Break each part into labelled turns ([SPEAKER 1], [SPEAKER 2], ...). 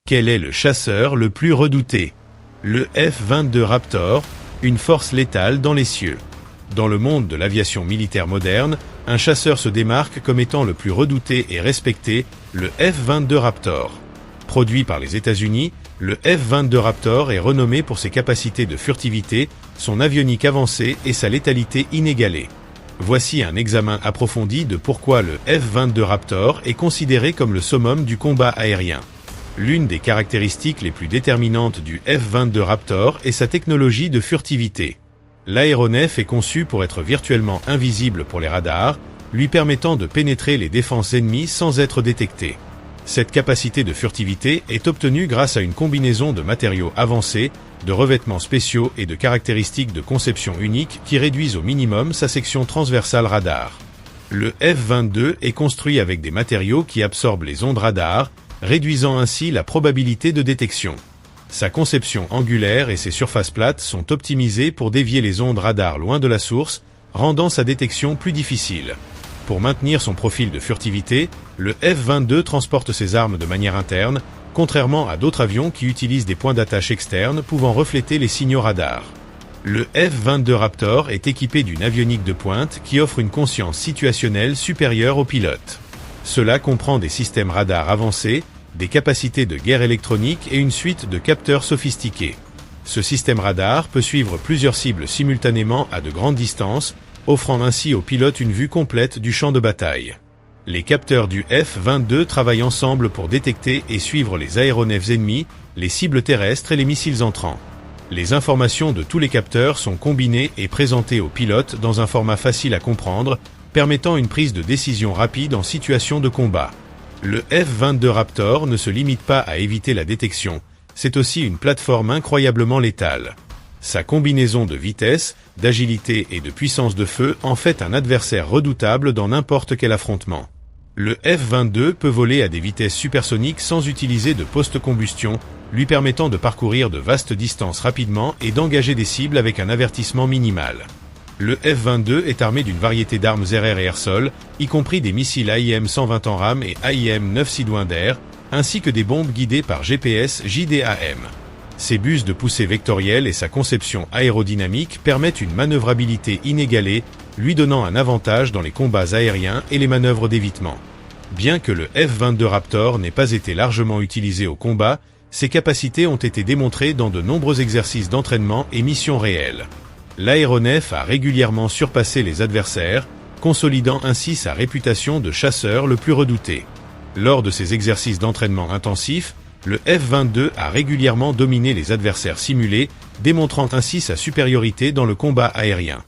[SPEAKER 1] Quel est le chasseur le plus redouté? Le F-22 Raptor, une force létale dans les cieux. Dans le monde de l'aviation militaire moderne, un chasseur se démarque comme étant le plus redouté et respecté, le F-22 Raptor. Produit par les États-Unis, le F-22 Raptor est renommé pour ses capacités de furtivité, son avionique avancée et sa létalité inégalée. Voici un examen approfondi de pourquoi le F-22 Raptor est considéré comme le summum du combat aérien. L'une des caractéristiques les plus déterminantes du F-22 Raptor est sa technologie de furtivité. L'aéronef est conçu pour être virtuellement invisible pour les radars, lui permettant de pénétrer les défenses ennemies sans être détecté. Cette capacité de furtivité est obtenue grâce à une combinaison de matériaux avancés, de revêtements spéciaux et de caractéristiques de conception unique qui réduisent au minimum sa section transversale radar. Le F-22 est construit avec des matériaux qui absorbent les ondes radar, réduisant ainsi la probabilité de détection. Sa conception angulaire et ses surfaces plates sont optimisées pour dévier les ondes radar loin de la source, rendant sa détection plus difficile. Pour maintenir son profil de furtivité, le F-22 transporte ses armes de manière interne, contrairement à d'autres avions qui utilisent des points d'attache externes pouvant refléter les signaux radar. Le F-22 Raptor est équipé d'une avionique de pointe qui offre une conscience situationnelle supérieure aux pilotes. Cela comprend des systèmes radars avancés, des capacités de guerre électronique et une suite de capteurs sophistiqués. Ce système radar peut suivre plusieurs cibles simultanément à de grandes distances, offrant ainsi aux pilotes une vue complète du champ de bataille. Les capteurs du F-22 travaillent ensemble pour détecter et suivre les aéronefs ennemis, les cibles terrestres et les missiles entrants. Les informations de tous les capteurs sont combinées et présentées aux pilotes dans un format facile à comprendre, permettant une prise de décision rapide en situation de combat. Le F-22 Raptor ne se limite pas à éviter la détection, c'est aussi une plateforme incroyablement létale. Sa combinaison de vitesse, d'agilité et de puissance de feu en fait un adversaire redoutable dans n'importe quel affrontement. Le F-22 peut voler à des vitesses supersoniques sans utiliser de post-combustion, lui permettant de parcourir de vastes distances rapidement et d'engager des cibles avec un avertissement minimal. Le F-22 est armé d'une variété d'armes air-air et air-sol, y compris des missiles AIM-120 en rame et AIM-9 Sidewinder, ainsi que des bombes guidées par GPS JDAM. Ses buses de poussée vectorielle et sa conception aérodynamique permettent une manœuvrabilité inégalée, lui donnant un avantage dans les combats aériens et les manœuvres d'évitement. Bien que le F-22 Raptor n'ait pas été largement utilisé au combat, ses capacités ont été démontrées dans de nombreux exercices d'entraînement et missions réelles. L'aéronef a régulièrement surpassé les adversaires, consolidant ainsi sa réputation de chasseur le plus redouté. Lors de ces exercices d'entraînement intensifs, le F-22 a régulièrement dominé les adversaires simulés, démontrant ainsi sa supériorité dans le combat aérien.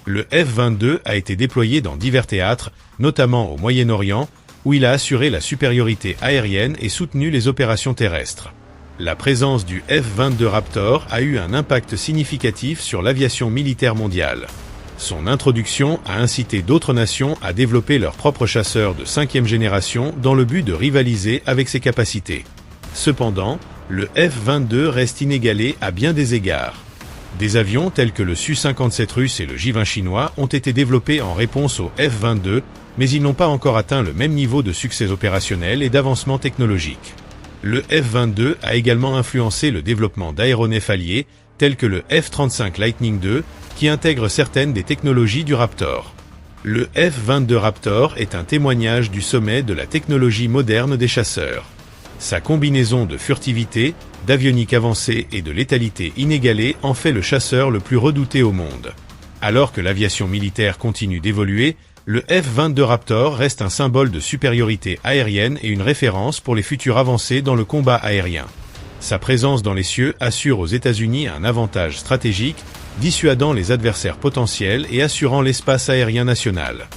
[SPEAKER 1] Le F-22 a été déployé dans divers théâtres, notamment au Moyen-Orient, où il a assuré la supériorité aérienne et soutenu les opérations terrestres. La présence du F-22 Raptor a eu un impact significatif sur l'aviation militaire mondiale. Son introduction a incité d'autres nations à développer leurs propres chasseurs de 5e génération dans le but de rivaliser avec ses capacités. Cependant, le F-22 reste inégalé à bien des égards. Des avions tels que le Su-57 russe et le J-20 chinois ont été développés en réponse au F-22, mais ils n'ont pas encore atteint le même niveau de succès opérationnel et d'avancement technologique. Le F-22 a également influencé le développement d'aéronefs alliés, tels que le F-35 Lightning II, qui intègre certaines des technologies du Raptor. Le F-22 Raptor est un témoignage du sommet de la technologie moderne des chasseurs. Sa combinaison de furtivité, d'avionique avancée et de létalité inégalée en fait le chasseur le plus redouté au monde. Alors que l'aviation militaire continue d'évoluer, le F-22 Raptor reste un symbole de supériorité aérienne et une référence pour les futures avancées dans le combat aérien. Sa présence dans les cieux assure aux États-Unis un avantage stratégique, dissuadant les adversaires potentiels et assurant l'espace aérien national.